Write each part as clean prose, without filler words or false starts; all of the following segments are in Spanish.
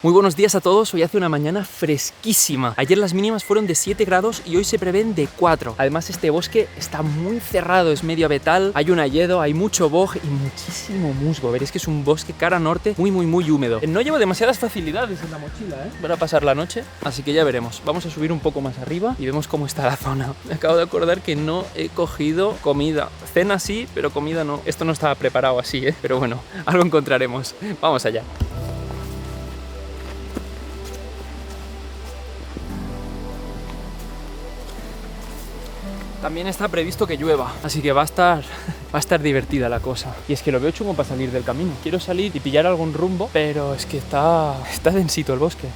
Muy buenos días a todos, hoy hace una mañana fresquísima. Ayer las mínimas fueron de 7 grados y hoy se prevén de 4. Además este bosque está muy cerrado, es medio abetal, hay un hayedo, hay mucho boj y muchísimo musgo. Veréis que es un bosque cara norte muy húmedo. No llevo demasiadas facilidades en la mochila, para pasar la noche, así que ya veremos. Vamos a subir un poco más arriba y vemos cómo está la zona. Me acabo de acordar que no he cogido comida. Cena sí, pero comida no. Esto no estaba preparado así, pero bueno, algo encontraremos. Vamos allá. También está previsto que llueva, así que va a estar divertida la cosa. Y es que lo veo chungo para salir del camino. Quiero salir y pillar algún rumbo, pero es que está densito el bosque.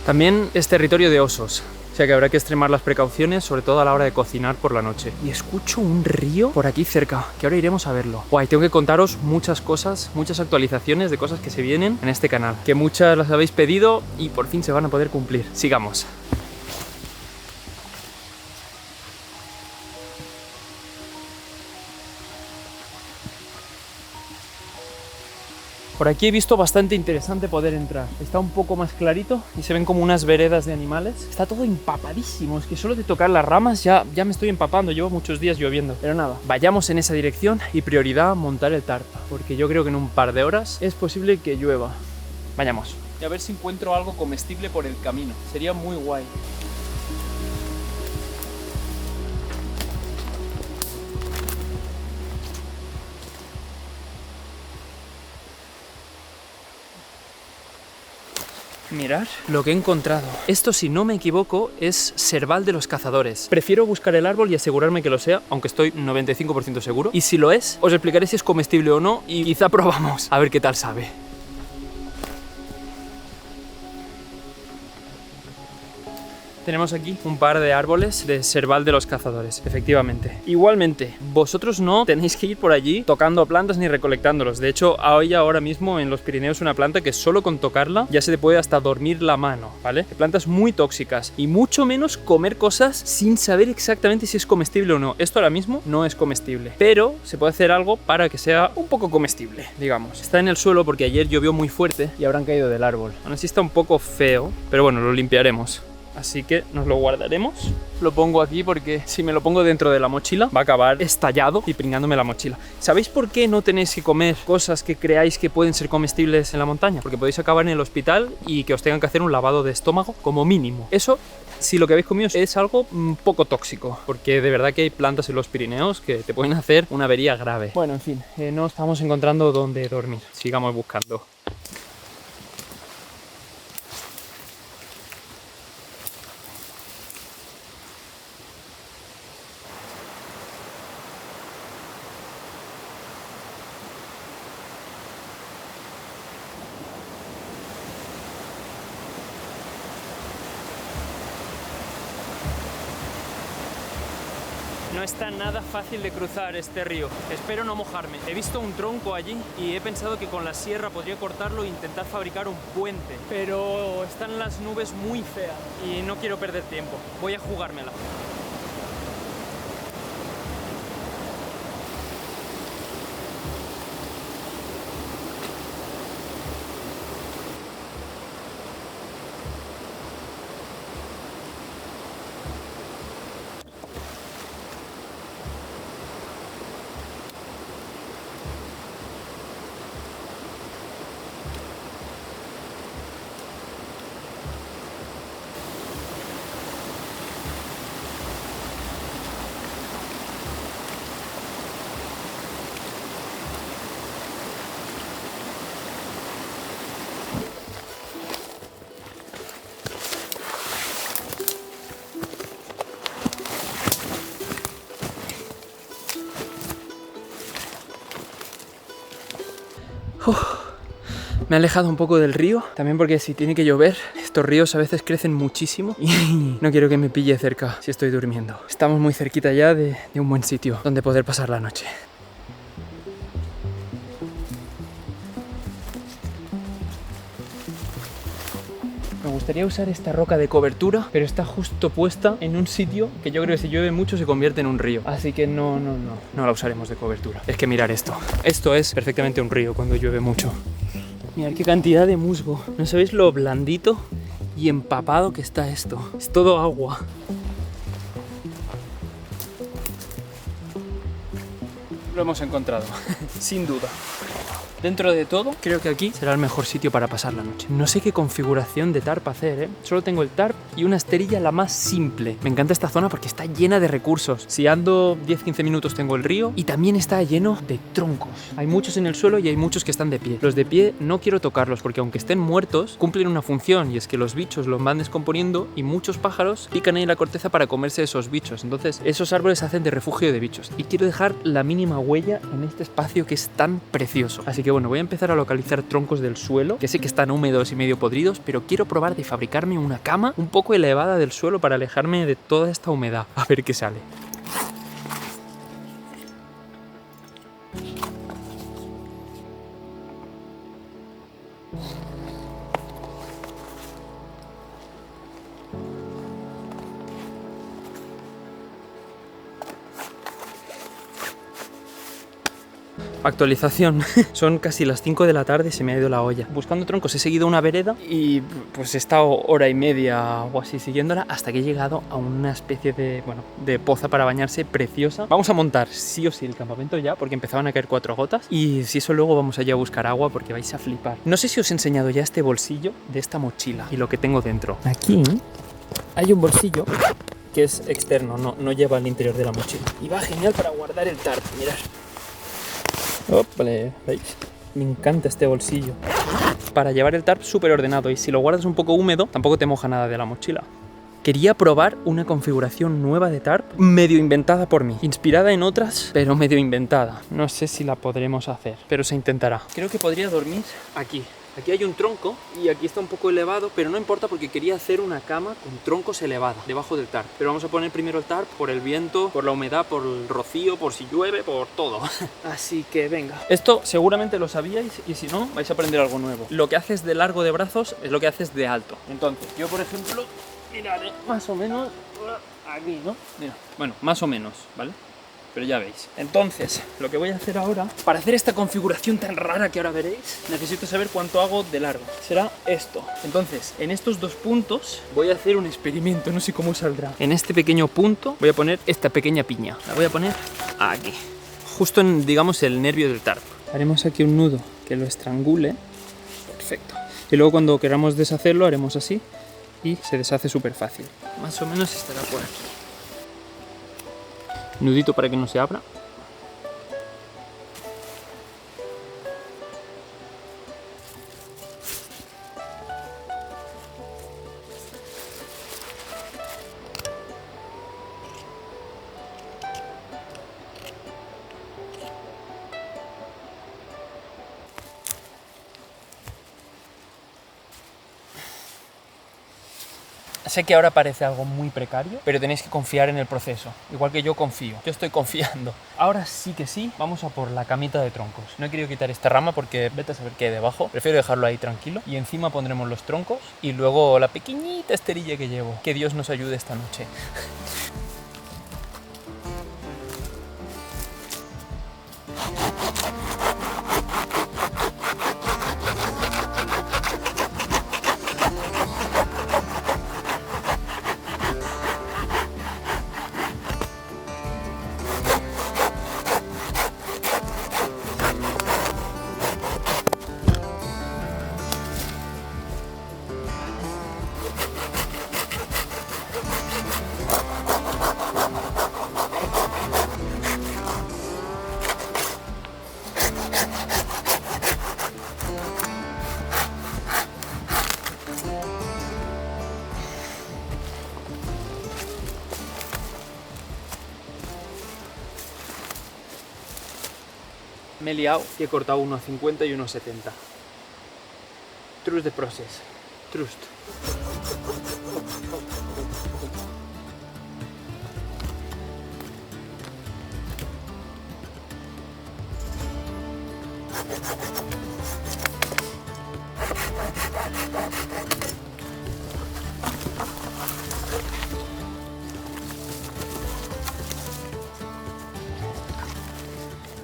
También es territorio de osos, o sea que habrá que extremar las precauciones, sobre todo a la hora de cocinar por la noche. Y escucho un río por aquí cerca, que ahora iremos a verlo. Guay, tengo que contaros muchas cosas, muchas actualizaciones de cosas que se vienen en este canal, que muchas las habéis pedido y por fin se van a poder cumplir. Sigamos. Por aquí he visto bastante interesante poder entrar. Está un poco más clarito y se ven como unas veredas de animales. Está todo empapadísimo, es que solo de tocar las ramas ya me estoy empapando. Llevo muchos días lloviendo. Pero nada, vayamos en esa dirección y prioridad montar el tarta, porque yo creo que en un par de horas es posible que llueva. Vayamos. Y a ver si encuentro algo comestible por el camino. Sería muy guay. Mirad lo que he encontrado. Esto, si no me equivoco, es Serval de los Cazadores. Prefiero buscar el árbol y asegurarme que lo sea, aunque estoy 95% seguro. Y si lo es, os explicaré si es comestible o no y quizá probamos a ver qué tal sabe. Tenemos aquí un par de árboles de Serval de los Cazadores, efectivamente. Igualmente, vosotros no tenéis que ir por allí tocando plantas ni recolectándolos. De hecho, hay ahora mismo en los Pirineos una planta que solo con tocarla ya se te puede hasta dormir la mano, ¿vale? Plantas muy tóxicas y mucho menos comer cosas sin saber exactamente si es comestible o no. Esto ahora mismo no es comestible, pero se puede hacer algo para que sea un poco comestible, digamos. Está en el suelo porque ayer llovió muy fuerte y habrán caído del árbol. Aún así está un poco feo, pero bueno, lo limpiaremos. Así que nos lo guardaremos. Lo pongo aquí porque si me lo pongo dentro de la mochila va a acabar estallado y pringándome la mochila. ¿Sabéis por qué no tenéis que comer cosas que creáis que pueden ser comestibles en la montaña? Porque podéis acabar en el hospital y que os tengan que hacer un lavado de estómago como mínimo. Eso, si lo que habéis comido es algo poco tóxico, porque de verdad que hay plantas en los Pirineos que te pueden hacer una avería grave. Bueno, en fin, no estamos encontrando dónde dormir. Sigamos buscando. No está nada fácil de cruzar este río. Espero no mojarme. He visto un tronco allí y he pensado que con la sierra podría cortarlo e intentar fabricar un puente. Pero están las nubes muy feas y no quiero perder tiempo. Voy a jugármela. Me he alejado un poco del río, también porque si tiene que llover, estos ríos a veces crecen muchísimo y no quiero que me pille cerca si estoy durmiendo. Estamos muy cerquita ya de un buen sitio donde poder pasar la noche. Me gustaría usar esta roca de cobertura, pero está justo puesta en un sitio que yo creo que si llueve mucho se convierte en un río. Así que no la usaremos de cobertura. Es que mirar esto. Esto es perfectamente un río cuando llueve mucho. Mirad qué cantidad de musgo. No sabéis lo blandito y empapado que está esto. Es todo agua. Lo hemos encontrado, sin duda. Dentro de todo, creo que aquí será el mejor sitio para pasar la noche. No sé qué configuración de tarp hacer, ¿eh? Solo tengo el tarp y una esterilla la más simple. Me encanta esta zona porque está llena de recursos. Si ando 10-15 minutos tengo el río y también está lleno de troncos. Hay muchos en el suelo y hay muchos que están de pie. Los de pie no quiero tocarlos porque aunque estén muertos, cumplen una función y es que los bichos los van descomponiendo y muchos pájaros pican ahí la corteza para comerse esos bichos. Entonces, esos árboles hacen de refugio de bichos. Y quiero dejar la mínima huella en este espacio que es tan precioso. Así que bueno, voy a empezar a localizar troncos del suelo, que sé que están húmedos y medio podridos, pero quiero probar de fabricarme una cama un poco elevada del suelo para alejarme de toda esta humedad. A ver qué sale. Actualización, son casi las 5 de la tarde y se me ha ido la olla. Buscando troncos he seguido una vereda y pues he estado hora y media o así siguiéndola hasta que he llegado a una especie de, bueno, de poza para bañarse preciosa. Vamos a montar sí o sí el campamento ya porque empezaban a caer 4 gotas y si eso luego vamos allá a buscar agua porque vais a flipar. No sé si os he enseñado ya este bolsillo de esta mochila y lo que tengo dentro. Aquí hay un bolsillo que es externo, no lleva al interior de la mochila y va genial para guardar el tarp, mirad. Opale, ¿veis? Me encanta este bolsillo. Para llevar el tarp súper ordenado y si lo guardas un poco húmedo, tampoco te moja nada de la mochila. Quería probar una configuración nueva de tarp, medio inventada por mí. Inspirada en otras, pero medio inventada. No sé si la podremos hacer, pero se intentará. Creo que podría dormir aquí. Aquí hay un tronco y aquí está un poco elevado, pero no importa porque quería hacer una cama con troncos elevada debajo del tarp. Pero vamos a poner primero el tarp por el viento, por la humedad, por el rocío, por si llueve, por todo. Así que venga. Esto seguramente lo sabíais y si no, vais a aprender algo nuevo. Lo que haces de largo de brazos es lo que haces de alto. Entonces, yo por ejemplo, mirad, más o menos aquí, ¿no? Mira, bueno, más o menos, ¿vale? Pero ya veis. Entonces, lo que voy a hacer ahora, para hacer esta configuración tan rara que ahora veréis, necesito saber cuánto hago de largo. Será esto. Entonces, en estos dos puntos voy a hacer un experimento, no sé cómo saldrá. En este pequeño punto voy a poner esta pequeña piña. La voy a poner aquí, justo en, digamos, el nervio del tarp. Haremos aquí un nudo que lo estrangule. Perfecto. Y luego cuando queramos deshacerlo haremos así y se deshace súper fácil. Más o menos estará por aquí. Nudito para que no se abra. Sé que ahora parece algo muy precario, pero tenéis que confiar en el proceso, igual que yo confío. Yo estoy confiando. Ahora sí que sí, vamos a por la camita de troncos. No he querido quitar esta rama porque vete a saber qué hay debajo. Prefiero dejarlo ahí tranquilo. Y encima pondremos los troncos y luego la pequeñita esterilla que llevo. Que Dios nos ayude esta noche. Me he liado y he cortado 1,50 y 1,70. Trust the process. Trust.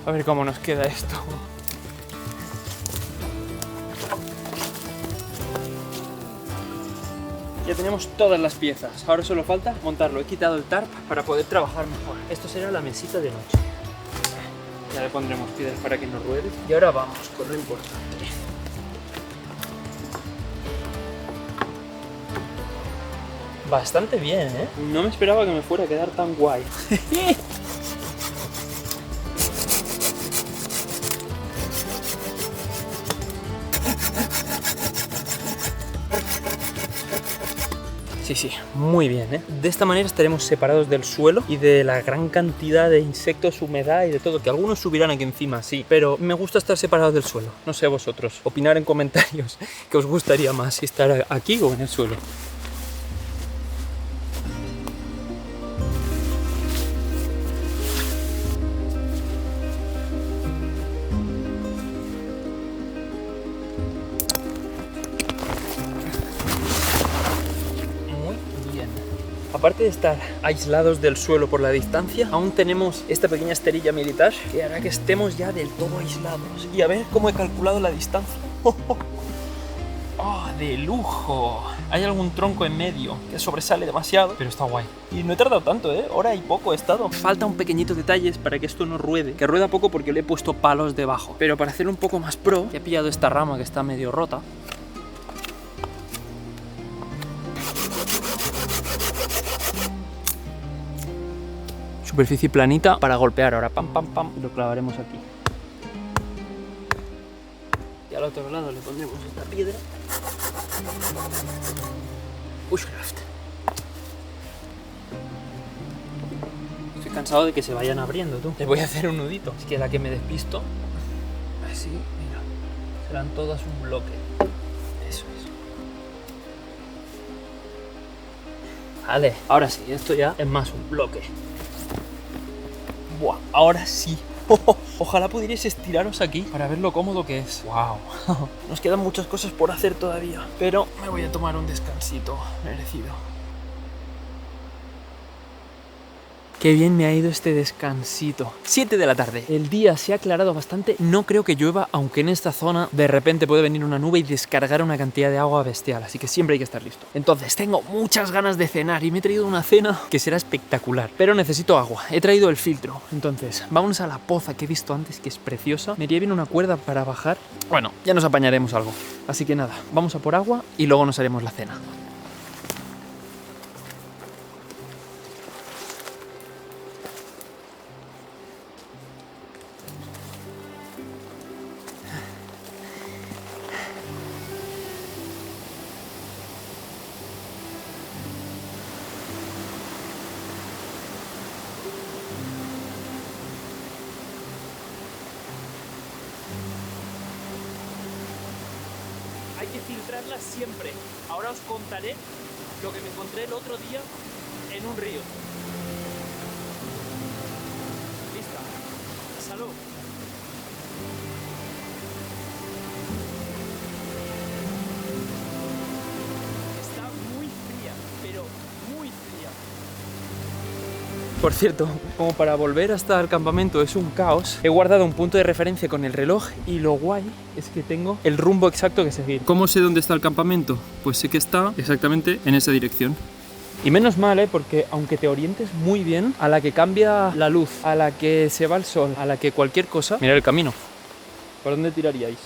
A ver cómo nos queda esto. Ya tenemos todas las piezas, ahora solo falta montarlo. He quitado el tarp para poder trabajar mejor. Esto será la mesita de noche. Ya le pondremos piedras para que no ruede. Y ahora vamos con lo importante. Bastante bien, ¿eh? No me esperaba que me fuera a quedar tan guay. Sí, muy bien, ¿eh? De esta manera estaremos separados del suelo y de la gran cantidad de insectos, humedad y de todo, que algunos subirán aquí encima, sí, pero me gusta estar separados del suelo. No sé vosotros, opinar en comentarios qué os gustaría más, si estar aquí o en el suelo. Aparte de estar aislados del suelo por la distancia, aún tenemos esta pequeña esterilla militar que hará que estemos ya del todo aislados. Y a ver cómo he calculado la distancia. ¡Oh, de lujo! Hay algún tronco en medio que sobresale demasiado, pero está guay. Y no he tardado tanto, ¿eh? Hora y poco he estado. Falta un pequeñito detalle para que esto no ruede. Que rueda poco porque le he puesto palos debajo. Pero para hacerlo un poco más pro, he pillado esta rama que está medio rota. Superficie planita para golpear ahora, pam, pam, pam, y lo clavaremos aquí. Y al otro lado le pondremos esta piedra. Bushcraft. Estoy cansado de que se vayan abriendo, tú. Les voy a hacer un nudito. Es que la que me despisto, así, mira, serán todas un bloque. Eso es. Vale, ahora sí, esto ya es más un bloque. Buah, ahora sí. Ojalá pudierais estiraros aquí para ver lo cómodo que es. Wow. Nos quedan muchas cosas por hacer todavía, pero me voy a tomar un descansito merecido. Qué bien me ha ido este descansito. 7 de la tarde. El día se ha aclarado bastante. No creo que llueva, aunque en esta zona de repente puede venir una nube y descargar una cantidad de agua bestial. Así que siempre hay que estar listo. Entonces, tengo muchas ganas de cenar y me he traído una cena que será espectacular. Pero necesito agua. He traído el filtro. Entonces, vámonos a la poza que he visto antes, que es preciosa. Me iría bien una cuerda para bajar. Bueno, ya nos apañaremos algo. Así que nada, vamos a por agua y luego nos haremos la cena. Hay que filtrarlas siempre. Ahora os contaré lo que me encontré el otro día en un río. Lista. Salud. Está muy fría, pero muy fría. Por cierto, como para volver hasta el campamento es un caos, he guardado un punto de referencia con el reloj y lo guay es que tengo el rumbo exacto que seguir. ¿Cómo sé dónde está el campamento? Pues sé que está exactamente en esa dirección. Y menos mal, porque aunque te orientes muy bien, a la que cambia la luz, a la que se va el sol, a la que cualquier cosa... Mirad el camino. ¿Por dónde tiraríais?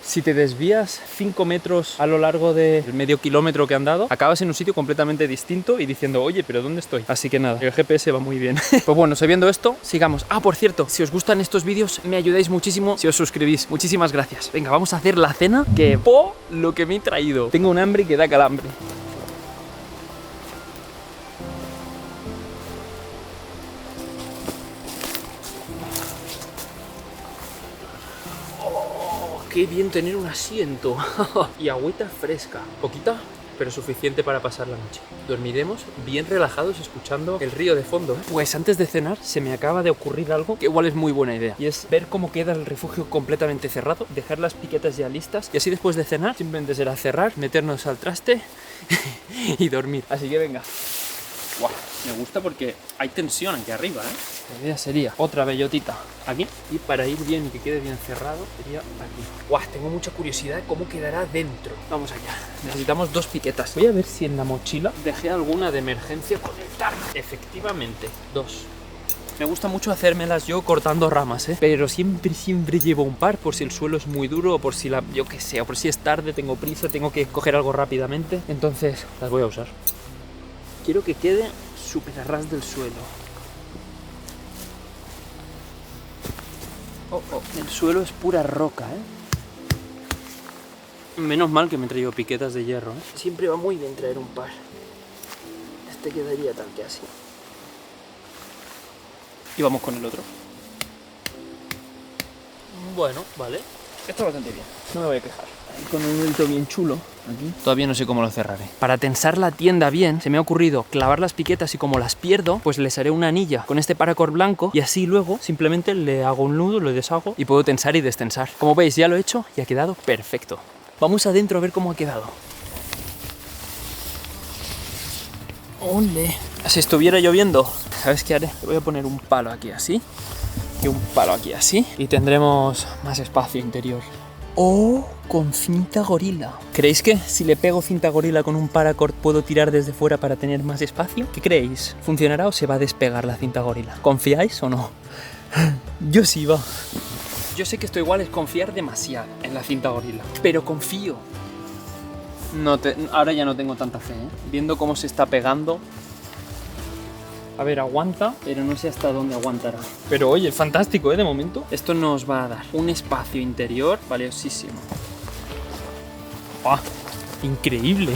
Si te desvías 5 metros a lo largo del medio kilómetro que han dado, acabas en un sitio completamente distinto y diciendo, oye, ¿pero dónde estoy? Así que nada, el GPS va muy bien. Pues bueno, sabiendo esto, sigamos. Ah, por cierto, si os gustan estos vídeos, me ayudáis muchísimo si os suscribís. Muchísimas gracias. Venga, vamos a hacer la cena, que po lo que me he traído. Tengo un hambre que da calambre. Qué bien tener un asiento. Y agüita fresca. Poquita, pero suficiente para pasar la noche. Dormiremos bien relajados escuchando el río de fondo. Pues antes de cenar se me acaba de ocurrir algo que igual es muy buena idea. Y es ver cómo queda el refugio completamente cerrado, dejar las piquetas ya listas y así después de cenar simplemente será cerrar, meternos al traste y dormir. Así que venga. Guau, me gusta porque hay tensión aquí arriba, ¿eh? La idea sería otra bellotita aquí y para ir bien y que quede bien cerrado sería aquí. Guau, tengo mucha curiosidad de cómo quedará dentro. Vamos allá. Necesitamos 2 piquetas. Voy a ver si en la mochila dejé alguna de emergencia conectar. Efectivamente, 2. Me gusta mucho hacérmelas yo cortando ramas, ¿eh? Pero siempre llevo un par por si el suelo es muy duro o por si yo qué sé, o por si es tarde, tengo prisa, tengo que coger algo rápidamente. Entonces las voy a usar. Quiero que quede súper a ras del suelo. El suelo es pura roca, ¿eh? Menos mal que me he traído piquetas de hierro, ¿eh? Siempre va muy bien traer un par. Este quedaría tal que así. Y vamos con el otro. Bueno, vale. Está bastante bien. No me voy a quejar. Ahí con un nudito bien chulo. Aquí. Todavía no sé cómo lo cerraré. Para tensar la tienda bien, se me ha ocurrido clavar las piquetas y como las pierdo, pues les haré una anilla con este paracord blanco y así luego simplemente le hago un nudo, lo deshago y puedo tensar y destensar. Como veis, ya lo he hecho y ha quedado perfecto. Vamos adentro a ver cómo ha quedado. ¡Ole! Si estuviera lloviendo, ¿sabes qué haré? Le voy a poner un palo aquí así y un palo aquí así y tendremos más espacio interior. ¡Oh! Con cinta gorila. ¿Creéis que si le pego cinta gorila con un paracord puedo tirar desde fuera para tener más espacio? ¿Qué creéis? ¿Funcionará o se va a despegar la cinta gorila? ¿Confiáis o no? Yo sí va. Yo sé que esto igual es confiar demasiado en la cinta gorila, pero confío. Ahora ya no tengo tanta fe, ¿eh? Viendo cómo se está pegando. A ver, aguanta, pero no sé hasta dónde aguantará. Pero oye, es fantástico, ¿eh? De momento. Esto nos va a dar un espacio interior valiosísimo. ¡Ah! Increíble.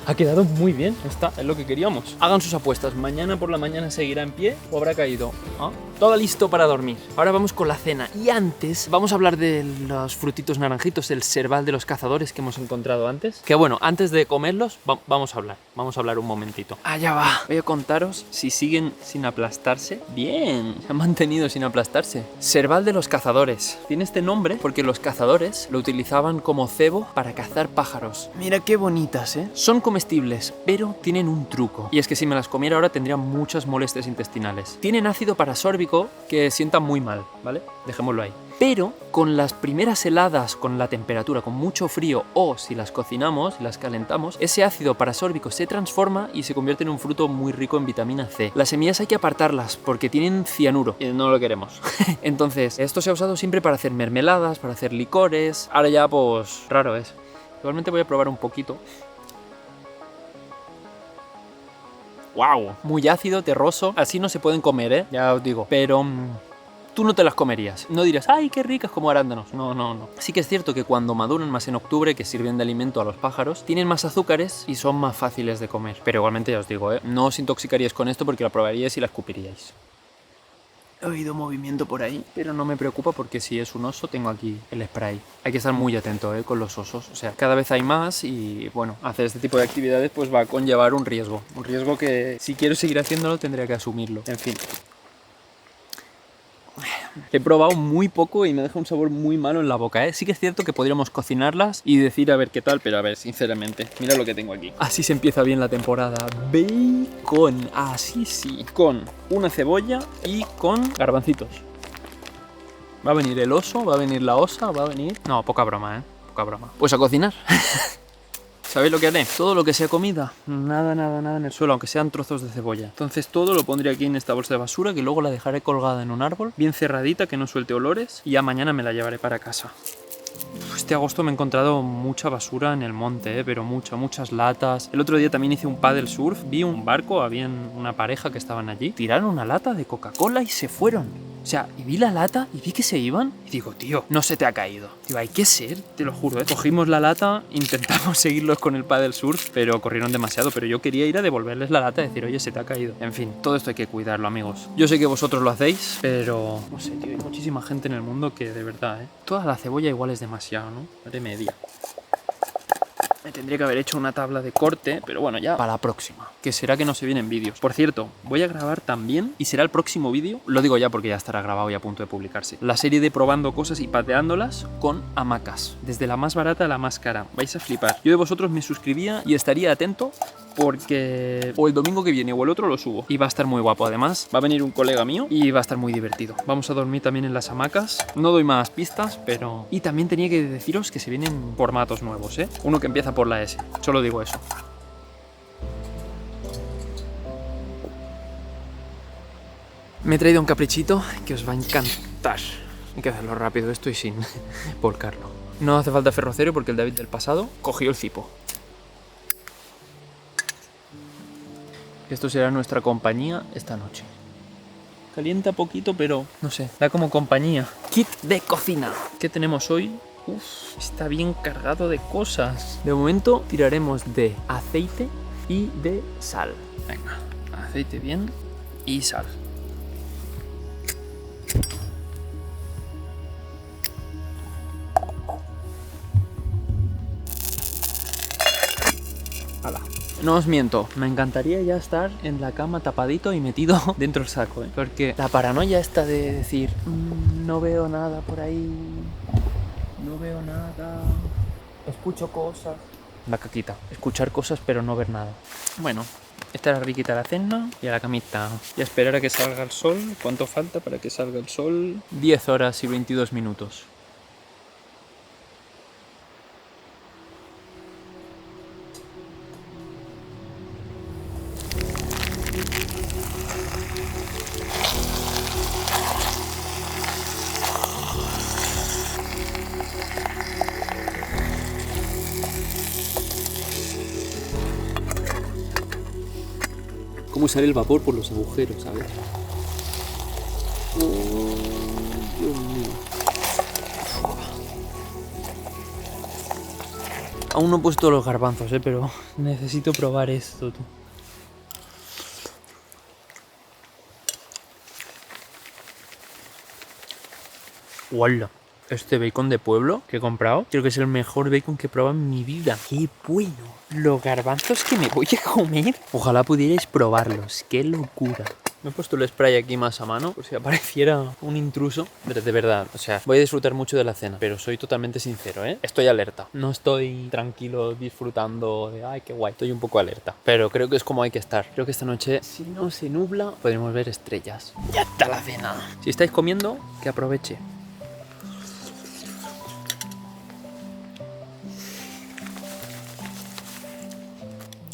Ha quedado muy bien. Es lo que queríamos. Hagan sus apuestas. ¿Mañana por la mañana seguirá en pie o habrá caído? ¿Ah? Todo listo para dormir. Ahora vamos con la cena. Y antes vamos a hablar de los frutitos naranjitos, el serval de los cazadores que hemos encontrado antes. Que bueno, antes de comerlos, vamos a hablar. Vamos a hablar un momentito. Allá va. Voy a contaros si siguen sin aplastarse. Bien, se han mantenido sin aplastarse. Serval de los cazadores. Tiene este nombre porque los cazadores lo utilizaban como cebo para cazar pájaros. Mira qué bonitas, ¿eh? Son comestibles, pero tienen un truco. Y es que si me las comiera ahora tendría muchas molestias intestinales. Tienen ácido parasórbico que sienta muy mal, ¿vale? Dejémoslo ahí. Pero con las primeras heladas, con la temperatura, con mucho frío o si las cocinamos y las calentamos, ese ácido parasórbico se transforma y se convierte en un fruto muy rico en vitamina C. Las semillas hay que apartarlas porque tienen cianuro y no lo queremos. Entonces, esto se ha usado siempre para hacer mermeladas, para hacer licores. Ahora ya, pues, raro es. Igualmente voy a probar un poquito. ¡Wow! Muy ácido, terroso. Así no se pueden comer, ¿eh? Ya os digo. Pero tú no te las comerías. No dirás, ¡ay, qué ricas como arándanos! No, no, no. Sí que es cierto que cuando maduran más en octubre, que sirven de alimento a los pájaros, tienen más azúcares y son más fáciles de comer. Pero igualmente ya os digo, ¿eh? No os intoxicaríais con esto porque la probaríais y la escupiríais. He oído movimiento por ahí, pero no me preocupa porque si es un oso tengo aquí el spray. Hay que estar muy atento con los osos, o sea, cada vez hay más y bueno, hacer este tipo de actividades pues va a conllevar un riesgo que si quiero seguir haciéndolo tendría que asumirlo, en fin. He probado muy poco y me deja un sabor muy malo en la boca, ¿eh? Sí que es cierto que podríamos cocinarlas y decir a ver qué tal, pero a ver, sinceramente, mira lo que tengo aquí. Así se empieza bien la temporada. Bacon, así sí. Con una cebolla y con garbancitos. Va a venir el oso, va a venir la osa, va a venir... No, poca broma, ¿eh? Poca broma. Pues a cocinar. ¿Sabéis lo que haré? Todo lo que sea comida, nada en el suelo, aunque sean trozos de cebolla. Entonces todo lo pondré aquí en esta bolsa de basura, que luego la dejaré colgada en un árbol, bien cerradita, que no suelte olores, y ya mañana me la llevaré para casa. Este agosto me he encontrado mucha basura en el monte, pero muchas latas. El otro día también hice un paddle surf, vi un barco, había una pareja que estaban allí, tiraron una lata de Coca-Cola y se fueron. O sea, y vi la lata y vi que se iban y digo, tío, no se te ha caído. Digo, hay que ser, te lo juro, ¿eh? Cogimos la lata, intentamos seguirlos con el paddle surf, pero corrieron demasiado. Pero yo quería ir a devolverles la lata y decir, oye, se te ha caído. En fin, todo esto hay que cuidarlo, amigos. Yo sé que vosotros lo hacéis, pero no sé, tío, hay muchísima gente en el mundo que de verdad, ¿eh? Toda la cebolla igual es demasiado, ¿no? De media. Me tendría que haber hecho una tabla de corte, pero bueno, ya para la próxima, que será que no se vienen vídeos. Por cierto, voy a grabar también, y será el próximo vídeo, lo digo ya porque ya estará grabado y a punto de publicarse, la serie de probando cosas y pateándolas con hamacas, desde la más barata a la más cara. Vais a flipar. Yo de vosotros me suscribía y estaría atento porque o el domingo que viene o el otro lo subo. Y va a estar muy guapo. Además, va a venir un colega mío y va a estar muy divertido. Vamos a dormir también en las hamacas. No doy más pistas, pero... Y también tenía que deciros que se vienen formatos nuevos, ¿eh? Uno que empieza por la S. Solo digo eso. Me he traído un caprichito que os va a encantar. Hay que hacerlo rápido esto y sin volcarlo. No hace falta ferrocero porque el David del pasado cogió el cipo. Esto será nuestra compañía esta noche. Calienta poquito, pero no sé, da como compañía. Kit de cocina. ¿Qué tenemos hoy? Uf, está bien cargado de cosas. De momento tiraremos de aceite y de sal. Venga, aceite bien y sal. Hala. No os miento, me encantaría ya estar en la cama tapadito y metido dentro del saco, ¿eh? Porque la paranoia esta de decir no veo nada por ahí, no veo nada, escucho cosas. La caquita, escuchar cosas pero no ver nada. Bueno, esta era riquita la cena y a la camita. Y a esperar a que salga el sol. ¿Cuánto falta para que salga el sol? 10 horas y 22 minutos. Cómo sale el vapor por los agujeros, ¿sabes? Oh, Dios mío. Aún no he puesto los garbanzos, pero necesito probar esto, tú. ¡Hola! Este bacon de pueblo que he comprado, creo que es el mejor bacon que he probado en mi vida. ¡Qué bueno! Los garbanzos que me voy a comer. Ojalá pudierais probarlos. ¡Qué locura! Me he puesto el spray aquí más a mano por si apareciera un intruso. Pero de verdad, o sea, voy a disfrutar mucho de la cena, pero soy totalmente sincero, ¿eh? Estoy alerta. No estoy tranquilo disfrutando de ¡ay, qué guay! Estoy un poco alerta. Pero creo que es como hay que estar. Creo que esta noche, si no se nubla, podremos ver estrellas. ¡Ya está la cena! Si estáis comiendo, que aproveche.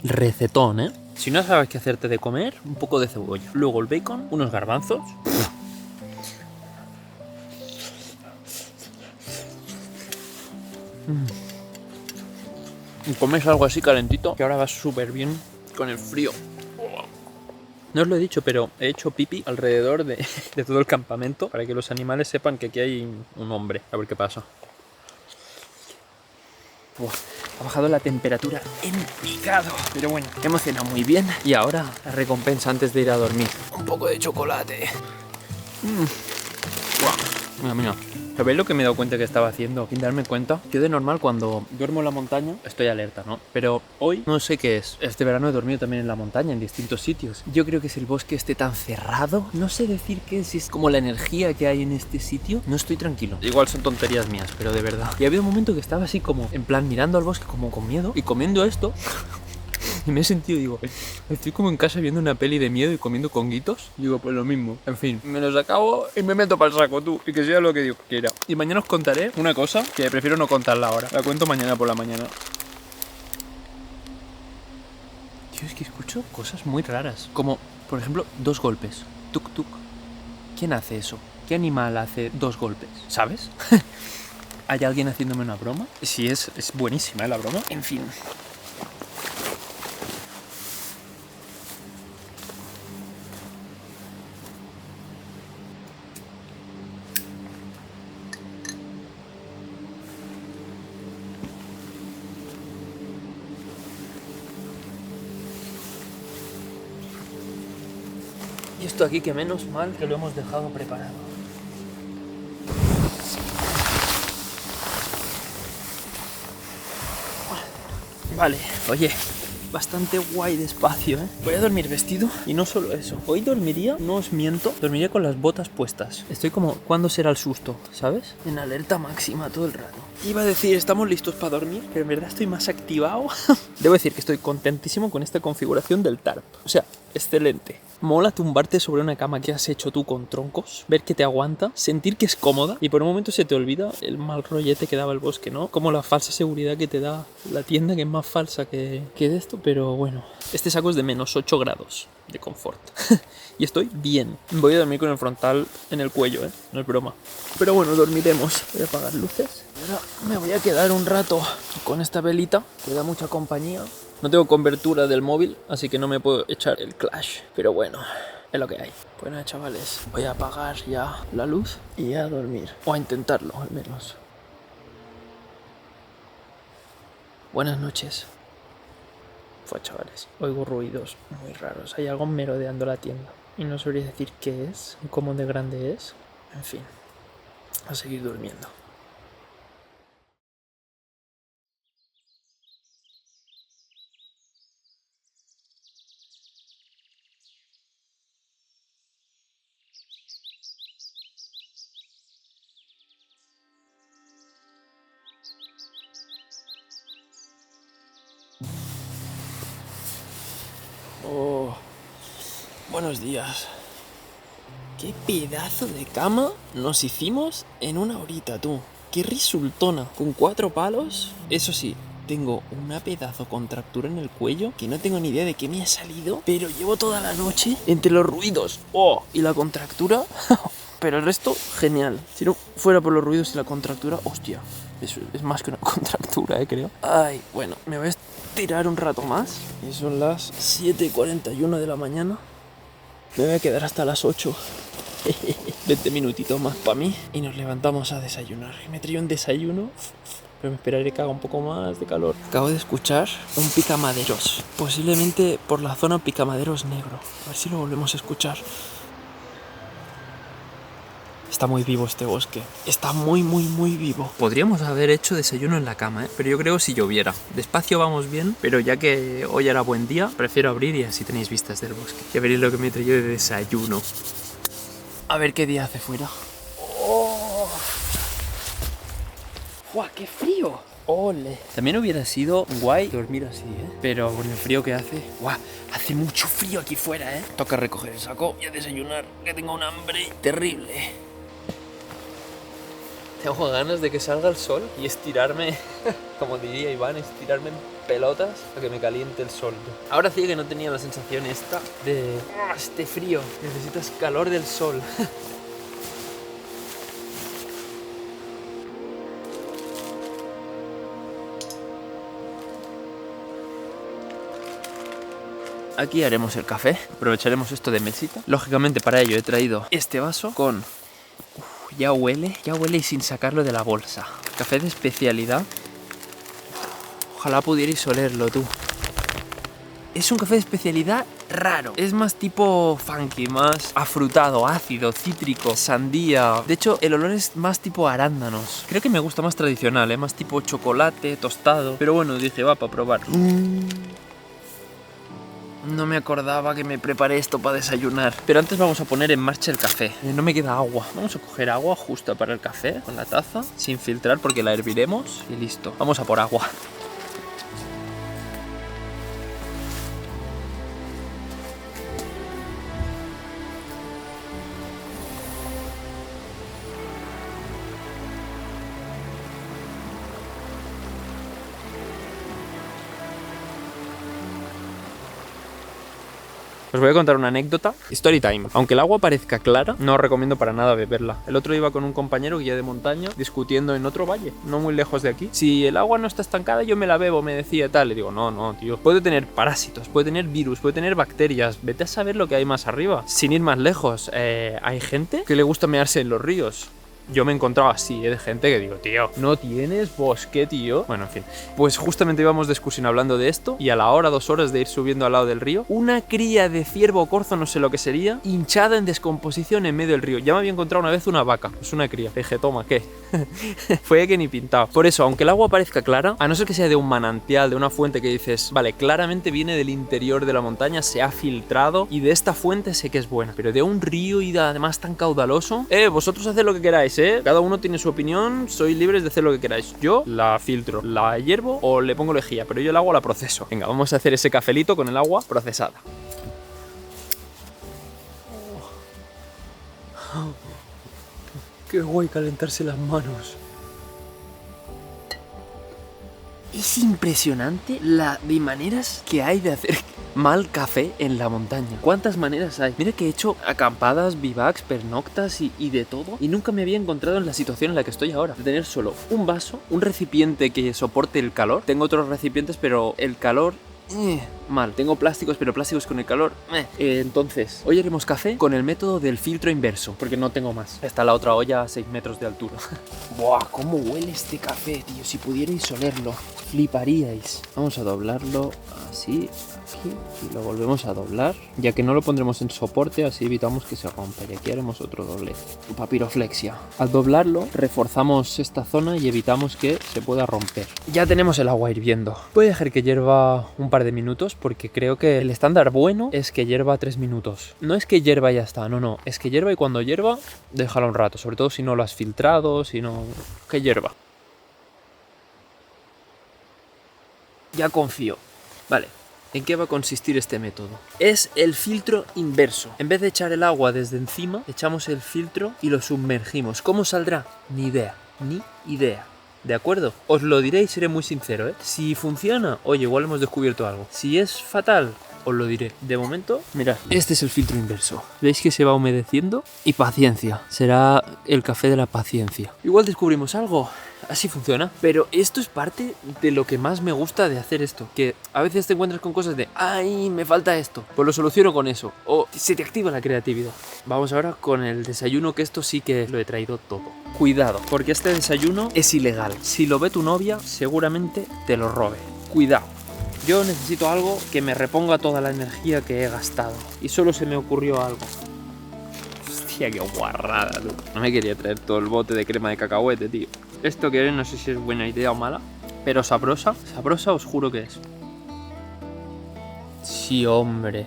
Recetón, ¿eh? Si no sabes qué hacerte de comer, un poco de cebolla. Luego el bacon, unos garbanzos. Y comes algo así calentito, que ahora va súper bien con el frío. No os lo he dicho, pero he hecho pipi alrededor de todo el campamento para que los animales sepan que aquí hay un hombre. A ver qué pasa. Ha bajado la temperatura en picado. Pero bueno, hemos cenado muy bien. Y ahora la recompensa antes de ir a dormir. Un poco de chocolate. Mira, mira. ¿Sabéis lo que me he dado cuenta que estaba haciendo? Sin darme cuenta. Yo de normal cuando duermo en la montaña estoy alerta, ¿no? Pero hoy no sé qué es. Este verano he dormido también en la montaña, en distintos sitios. Yo creo que es el bosque este tan cerrado. No sé decir qué es, si es como la energía que hay en este sitio. No estoy tranquilo. Igual son tonterías mías, pero de verdad. Y ha habido un momento que estaba así como, en plan, mirando al bosque como con miedo y comiendo esto. Y me he sentido, digo, estoy como en casa viendo una peli de miedo y comiendo conguitos. Digo, pues lo mismo. En fin, me los acabo y me meto para el saco, tú. Y que sea lo que Dios quiera. Y mañana os contaré una cosa que prefiero no contarla ahora. La cuento mañana por la mañana. Tío, es que escucho cosas muy raras. Como, por ejemplo, 2 golpes. Tuk, tuk. ¿Quién hace eso? ¿Qué animal hace 2 golpes? ¿Sabes? ¿Hay alguien haciéndome una broma? Sí, es buenísima, la broma. En fin. Y esto aquí que menos mal que lo hemos dejado preparado. Vale, oye, bastante guay de espacio, ¿eh? Voy a dormir vestido y no solo eso. Hoy dormiría, no os miento, dormiría con las botas puestas. Estoy como, ¿cuándo será el susto? ¿Sabes? En alerta máxima todo el rato. Iba a decir, estamos listos para dormir, pero en verdad estoy más activado. Debo decir que estoy contentísimo con esta configuración del tarp. O sea, excelente. Mola tumbarte sobre una cama que has hecho tú con troncos, ver que te aguanta, sentir que es cómoda y por un momento se te olvida el mal rollete que daba el bosque, ¿no? Como la falsa seguridad que te da la tienda, que es más falsa que de esto, pero bueno. Este saco es de menos 8 grados de confort. Y estoy bien. Voy a dormir con el frontal en el cuello, ¿eh? No es broma. Pero bueno, dormiremos. Voy a apagar luces. Y ahora me voy a quedar un rato con esta velita, que da mucha compañía. No tengo cobertura del móvil, así que no me puedo echar el Clash. Pero bueno, es lo que hay. Pues nada, chavales, voy a apagar ya la luz y a dormir. O a intentarlo, al menos. Buenas noches. Fue, chavales. Oigo ruidos muy raros. Hay algo merodeando la tienda. Y no sabría decir qué es, cómo de grande es. En fin, a seguir durmiendo. Oh, buenos días. Qué pedazo de cama nos hicimos en una horita, tú. Qué risultona. Con 4 palos. Eso sí, tengo una pedazo contractura en el cuello que no tengo ni idea de qué me ha salido, pero llevo toda la noche entre los ruidos y la contractura. Pero el resto, genial. Si no fuera por los ruidos y la contractura, hostia, eso es más que una contractura, creo. Ay, bueno, me voy a estirar un rato más. Y son las 7:41 de la mañana. Me voy a quedar hasta las 8. 20 minutitos más para mí. Y nos levantamos a desayunar. Me traigo un desayuno, pero me esperaré que haga un poco más de calor. Acabo de escuchar un picamaderos. Posiblemente por la zona picamaderos negro. A ver si lo volvemos a escuchar. Está muy vivo este bosque. Está muy vivo. Podríamos haber hecho desayuno en la cama, pero yo creo si lloviera. Despacio vamos bien, pero ya que hoy era buen día, prefiero abrir y así tenéis vistas del bosque. Ya veréis lo que me he traído de desayuno. A ver qué día hace fuera. ¡Oh! ¡Guau, qué frío! ¡Ole! También hubiera sido guay dormir así, pero con el frío que hace... ¡Guau! Hace mucho frío aquí fuera, Toca recoger el saco y a desayunar, que tengo un hambre terrible. Tengo ganas de que salga el sol y estirarme, como diría Iván, estirarme en pelotas a que me caliente el sol. Ahora sí que no tenía la sensación esta de este frío, necesitas calor del sol. Aquí haremos el café, aprovecharemos esto de mesita. Lógicamente para ello he traído este vaso con... ya huele y sin sacarlo de la bolsa. Café de especialidad. Ojalá pudierais olerlo, tú. Es un café de especialidad raro. Es más tipo funky, más afrutado, ácido, cítrico, sandía. De hecho, el olor es más tipo arándanos. Creo que me gusta más tradicional, más tipo chocolate, tostado. Pero bueno, dije, va, para probar. No me acordaba que me preparé esto para desayunar. Pero antes vamos a poner en marcha el café. No me queda agua. Vamos a coger agua justa para el café con la taza, sin filtrar porque la herviremos y listo. Vamos a por agua. Os voy a contar una anécdota. Story time. Aunque el agua parezca clara, no os recomiendo para nada beberla. El otro iba con un compañero guía de montaña discutiendo en otro valle, no muy lejos de aquí. Si el agua no está estancada, yo me la bebo, me decía tal. Le digo, no, tío. Puede tener parásitos, puede tener virus, puede tener bacterias. Vete a saber lo que hay más arriba. Sin ir más lejos, hay gente que le gusta mearse en los ríos. Yo me encontraba así, de gente que digo, tío, ¿no tienes bosque, tío? Bueno, en fin. Pues justamente íbamos de excursión hablando de esto y a la hora, 2 horas de ir subiendo al lado del río, una cría de ciervo corzo, no sé lo que sería, hinchada en descomposición en medio del río. Ya me había encontrado una vez una vaca, pues una cría. Dije, toma, ¿qué? Fue que ni pintado. Por eso, aunque el agua parezca clara, a no ser que sea de un manantial, de una fuente que dices, vale, claramente viene del interior de la montaña, se ha filtrado y de esta fuente sé que es buena. Pero de un río y además tan caudaloso, vosotros haced lo que queráis. queráis, ¿eh? Cada uno tiene su opinión, sois libres de hacer lo que queráis. Yo la filtro, la hiervo o le pongo lejía, pero yo el agua la proceso. Venga, vamos a hacer ese cafelito con el agua procesada. Qué guay calentarse las manos. Es impresionante la de maneras que hay de hacer mal café en la montaña. ¿Cuántas maneras hay? Mira que he hecho acampadas, bivacs, pernoctas y de todo. Y nunca me había encontrado en la situación en la que estoy ahora. De tener solo un vaso, un recipiente que soporte el calor. Tengo otros recipientes, pero el calor... mal. Tengo plásticos, pero plásticos con el calor. Entonces, hoy haremos café con el método del filtro inverso, porque no tengo más. Está la otra olla a 6 metros de altura. Buah, cómo huele este café, tío. Si pudierais olerlo, fliparíais. Vamos a doblarlo así, aquí, y lo volvemos a doblar, ya que no lo pondremos en soporte, así evitamos que se rompa. Y aquí haremos otro doblez. Papiroflexia. Al doblarlo, reforzamos esta zona y evitamos que se pueda romper. Ya tenemos el agua hirviendo. Voy a dejar que hierva un par de minutos, porque creo que el estándar bueno es que hierva 3 minutos. No es que hierva y ya está, no, es que hierva y cuando hierva, déjalo un rato, sobre todo si no lo has filtrado, si no... que hierva. Ya confío. Vale, ¿en qué va a consistir este método? Es el filtro inverso. En vez de echar el agua desde encima, echamos el filtro y lo sumergimos. ¿Cómo saldrá? Ni idea, ni idea. ¿De acuerdo? Os lo diré y seré muy sincero, ¿eh? Si funciona, oye, igual hemos descubierto algo. Si es fatal, os lo diré. De momento, mirad, este es el filtro inverso. ¿Veis que se va humedeciendo? Y paciencia, será el café de la paciencia. Igual descubrimos algo. Así funciona. Pero esto es parte de lo que más me gusta de hacer esto. Que a veces te encuentras con cosas de ¡ay, me falta esto! Pues lo soluciono con eso. O se te activa la creatividad. Vamos ahora con el desayuno, que esto sí que lo he traído todo. Cuidado, porque este desayuno es ilegal. Si lo ve tu novia, seguramente te lo robe. Cuidado. Yo necesito algo que me reponga toda la energía que he gastado. Y solo se me ocurrió algo. Hostia, qué guarrada, tú. No me quería traer todo el bote de crema de cacahuete, tío. Esto que no sé si es buena idea o mala, pero sabrosa, sabrosa os juro que es. Sí, hombre.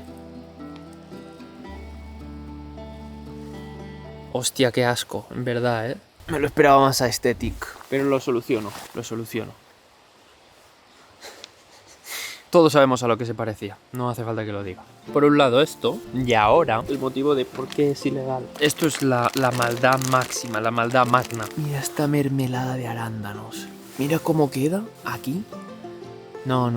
Hostia, qué asco, en verdad, ¿eh? Me lo esperaba más aesthetic, pero lo soluciono, lo soluciono. Todos sabemos a lo que se parecía, no hace falta que lo diga. Por un lado esto, y ahora el motivo de por qué es ilegal. Esto es la maldad máxima, la maldad magna. Mira esta mermelada de arándanos. Mira cómo queda aquí. No.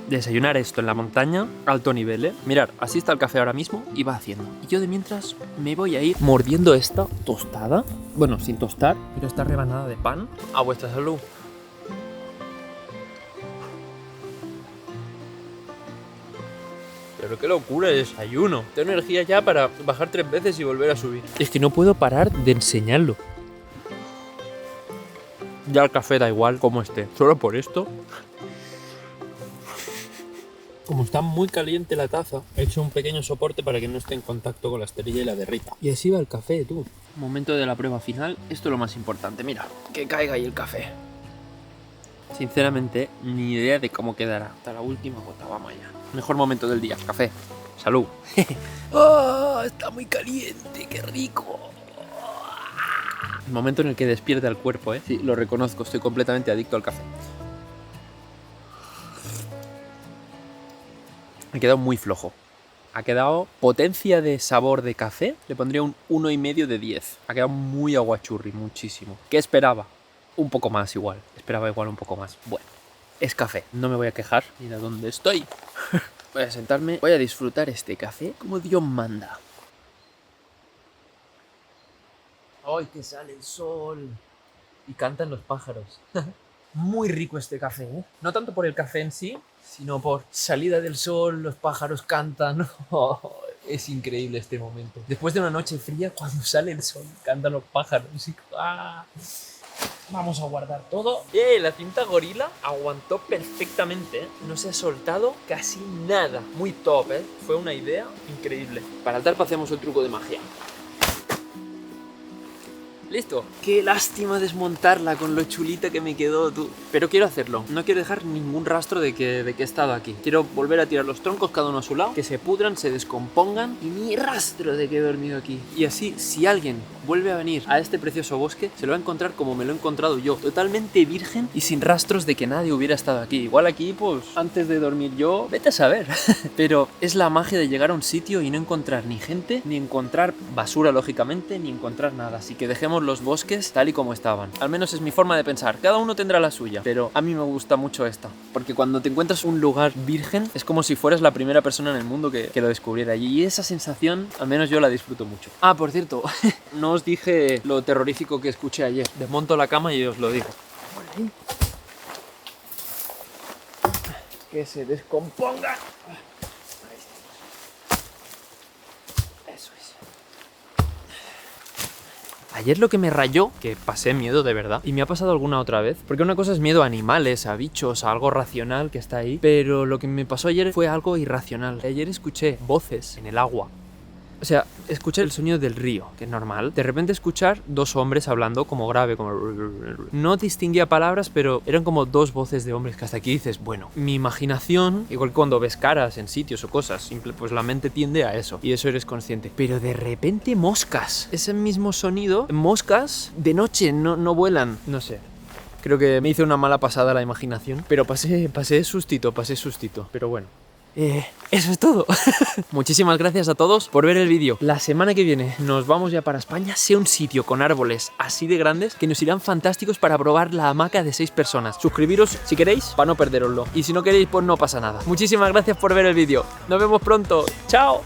Desayunar esto en la montaña, alto nivel, ¿eh? Mirad, así está el café ahora mismo y va haciendo. Y yo de mientras me voy a ir mordiendo esta tostada. Bueno, sin tostar, pero esta rebanada de pan. A vuestra salud. Pero qué locura de desayuno. Tengo energía ya para bajar 3 veces y volver a subir. Es que no puedo parar de enseñarlo. Ya el café da igual como esté. Solo por esto. Como está muy caliente la taza, he hecho un pequeño soporte para que no esté en contacto con la esterilla y la derrita. Y así va el café, tú. Momento de la prueba final. Esto es lo más importante. Mira, que caiga ahí el café. Sinceramente, ni idea de cómo quedará. Hasta la última gota, vamos allá. Mejor momento del día, café. Salud. ¡Oh! Está muy caliente, qué rico. El momento en el que despierta el cuerpo, ¿eh? Sí, lo reconozco, estoy completamente adicto al café. Ha quedado muy flojo. Ha quedado potencia de sabor de café. Le pondría un 1,5 de 10. Ha quedado muy aguachurri, muchísimo. ¿Qué esperaba? Un poco más igual. Esperaba igual un poco más. Bueno, es café. No me voy a quejar. Mira dónde estoy. Voy a sentarme. Voy a disfrutar este café como Dios manda. ¡Ay, que sale el sol! Y cantan los pájaros. Muy rico este café, ¿eh? No tanto por el café en sí, sino por salida del sol, los pájaros cantan. Oh, es increíble este momento. Después de una noche fría, cuando sale el sol, cantan los pájaros. Y, ¡ah! Vamos a guardar todo. La cinta gorila aguantó perfectamente, ¿eh? No se ha soltado casi nada. Muy top, ¿eh? Fue una idea increíble. Para el tarpa hacemos el truco de magia. Listo. Qué lástima desmontarla con lo chulita que me quedó, tú. Pero quiero hacerlo. No quiero dejar ningún rastro de que he estado aquí. Quiero volver a tirar los troncos cada uno a su lado, que se pudran, se descompongan y ni rastro de que he dormido aquí. Y así, si alguien vuelve a venir a este precioso bosque, se lo va a encontrar como me lo he encontrado yo, totalmente virgen y sin rastros de que nadie hubiera estado aquí. Igual aquí, pues, antes de dormir yo, vete a saber. Pero es la magia de llegar a un sitio y no encontrar ni gente, ni encontrar basura, lógicamente, ni encontrar nada. Así que dejemos los bosques tal y como estaban. Al menos es mi forma de pensar. Cada uno tendrá la suya, pero a mí me gusta mucho esta. Porque cuando te encuentras un lugar virgen, es como si fueras la primera persona en el mundo que lo descubriera. Y esa sensación, al menos yo la disfruto mucho. Ah, por cierto, no os dije lo terrorífico que escuché ayer. Desmonto la cama y os lo digo. Por ahí. Que se descomponga. Eso es. Ayer lo que me rayó, que pasé miedo de verdad, y me ha pasado alguna otra vez, porque una cosa es miedo a animales, a bichos, a algo racional que está ahí, pero lo que me pasó ayer fue algo irracional. Ayer escuché voces en el agua. O sea, escuché el sonido del río, que es normal. De repente escuchar dos hombres hablando como grave, como... No distinguía palabras, pero eran como dos voces de hombres que hasta aquí dices, bueno, mi imaginación, igual cuando ves caras en sitios o cosas, simple, pues la mente tiende a eso, y eso eres consciente. Pero de repente moscas. Ese mismo sonido, moscas de noche, no vuelan, no sé. Creo que me hizo una mala pasada la imaginación, pero pasé sustito, pero bueno. Eso es todo. Muchísimas gracias a todos por ver el vídeo. La semana que viene nos vamos ya para España, sea un sitio con árboles así de grandes que nos irán fantásticos para probar la hamaca de 6 personas. Suscribiros si queréis para no perderoslo. Y si no queréis, pues no pasa nada. Muchísimas gracias por ver el vídeo. Nos vemos pronto. ¡Chao!